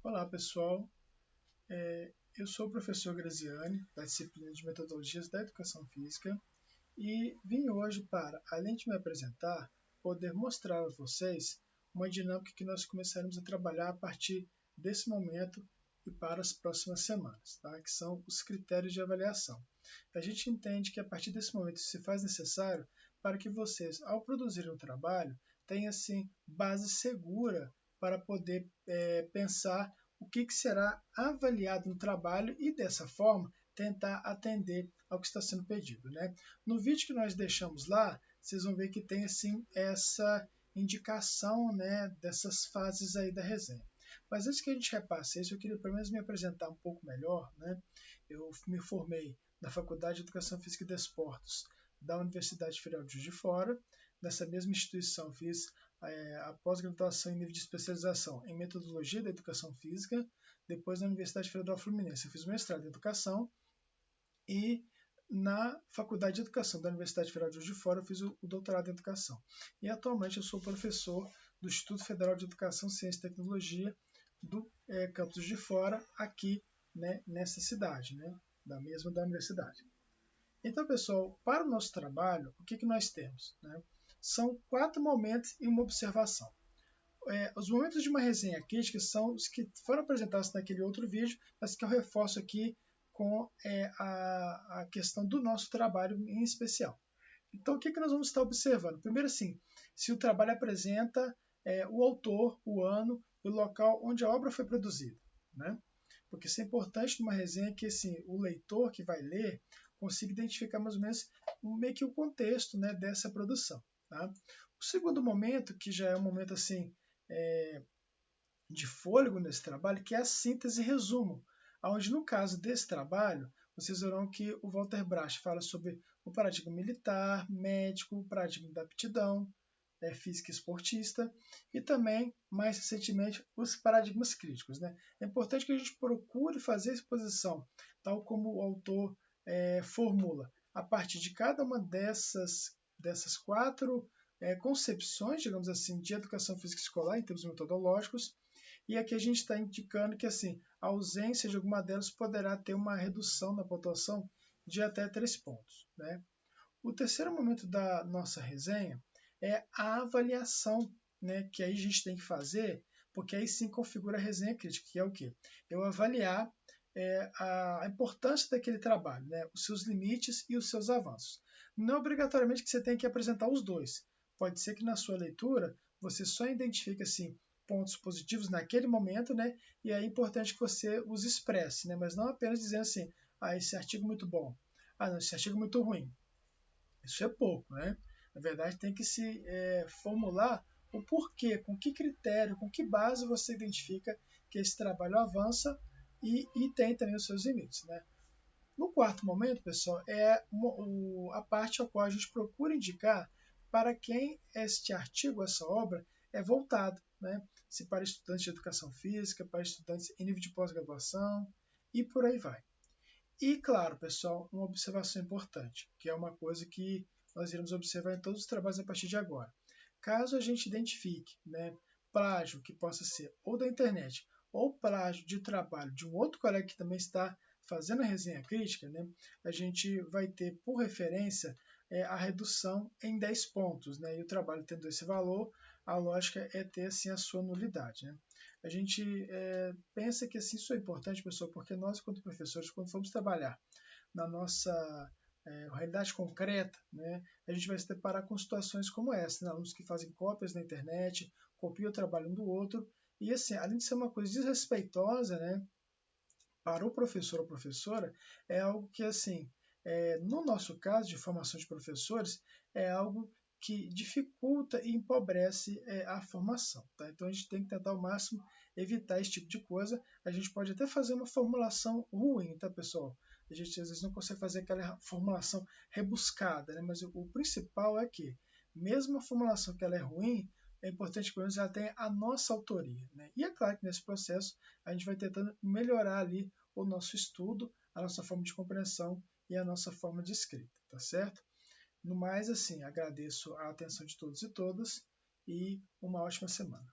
Olá pessoal, eu sou o professor Graziani, da disciplina de Metodologias da Educação Física e vim hoje para, além de me apresentar, poder mostrar a vocês uma dinâmica que nós começaremos a trabalhar a partir desse momento e para as próximas semanas, tá? Que são os critérios de avaliação. A gente entende que a partir desse momento isso se faz necessário para que vocês, ao produzirem um trabalho, tenham assim, base segura para poder pensar o que será avaliado no trabalho e, dessa forma, tentar atender ao que está sendo pedido, né? No vídeo que nós deixamos lá, vocês vão ver que tem assim essa indicação, né, dessas fases aí da resenha. Mas antes que a gente repasse isso, eu queria pelo menos me apresentar um pouco melhor, né? Eu me formei na Faculdade de Educação Física e Desportos da Universidade Federal de Juiz de Fora. Nessa mesma instituição fiz a pós-graduação em nível de especialização em Metodologia da Educação Física. Depois, na Universidade Federal Fluminense, eu fiz mestrado em Educação. E na Faculdade de Educação da Universidade Federal de Juiz de Fora eu fiz o doutorado em Educação. E atualmente eu sou professor do Instituto Federal de Educação, Ciência e Tecnologia do campus de Fora, aqui, né, nessa cidade, né, da universidade. Então, pessoal, para o nosso trabalho, o que nós temos, né? São 4 momentos e uma observação. Os momentos de uma resenha crítica são os que foram apresentados naquele outro vídeo, mas que eu reforço aqui com a questão do nosso trabalho em especial. Então, o que nós vamos estar observando? Primeiro, assim, se o trabalho apresenta o autor, o ano e o local onde a obra foi produzida, né? Porque isso é importante numa resenha que assim, o leitor que vai ler consiga identificar mais ou menos meio que o contexto, né, dessa produção. Tá? O segundo momento, que já é um momento assim, de fôlego nesse trabalho, que é a síntese e resumo, onde no caso desse trabalho, vocês verão que o Walter Bracht fala sobre o paradigma militar, médico, o paradigma da aptidão, física esportista, e também, mais recentemente, os paradigmas críticos. Né? É importante que a gente procure fazer a exposição, tal como o autor formula, a partir de cada uma dessas 4 concepções, digamos assim, de educação física escolar, em termos metodológicos, e aqui a gente está indicando que assim, a ausência de alguma delas poderá ter uma redução na pontuação de até 3 pontos. Né? O terceiro momento da nossa resenha é a avaliação, né, que aí a gente tem que fazer, porque aí sim configura a resenha crítica, que é o quê? Eu avaliar a importância daquele trabalho, né, os seus limites e os seus avanços. Não obrigatoriamente que você tenha que apresentar os dois. Pode ser que na sua leitura você só identifique assim, pontos positivos naquele momento, né, e é importante que você os expresse, né, mas não apenas dizendo assim, esse artigo é muito bom, não, esse artigo é muito ruim. Isso é pouco, né? Na verdade, tem que se formular o porquê, com que critério, com que base você identifica que esse trabalho avança e tem também os seus limites. Né? No quarto momento, pessoal, é a parte a qual a gente procura indicar para quem este artigo, essa obra, é voltado. Né? Se para estudantes de educação física, para estudantes em nível de pós-graduação e por aí vai. E, claro, pessoal, uma observação importante, que é uma coisa que nós iremos observar em todos os trabalhos a partir de agora. Caso a gente identifique, né, plágio que possa ser ou da internet ou plágio de trabalho de um outro colega que também está fazendo a resenha crítica, né, a gente vai ter por referência a redução em 10 pontos. Né, e o trabalho tendo esse valor, a lógica é ter assim, a sua nulidade. Né. A gente pensa que assim, isso é importante, pessoal, porque nós, quanto professores, quando formos trabalhar na nossa realidade concreta, né, a gente vai se deparar com situações como essa, né, alunos que fazem cópias na internet, copiam o trabalho um do outro, e assim, além de ser uma coisa desrespeitosa, né, para o professor ou professora, é algo que, assim, no nosso caso de formação de professores, é algo que dificulta e empobrece a formação. Tá? Então a gente tem que tentar ao máximo evitar esse tipo de coisa. A gente pode até fazer uma formulação ruim, tá, pessoal? A gente às vezes não consegue fazer aquela formulação rebuscada, né? Mas o principal é que, mesmo a formulação que ela é ruim, é importante que ela tenha a nossa autoria. Né? E é claro que nesse processo a gente vai tentando melhorar ali o nosso estudo, a nossa forma de compreensão e a nossa forma de escrita, tá certo? No mais, assim, agradeço a atenção de todos e todas e uma ótima semana.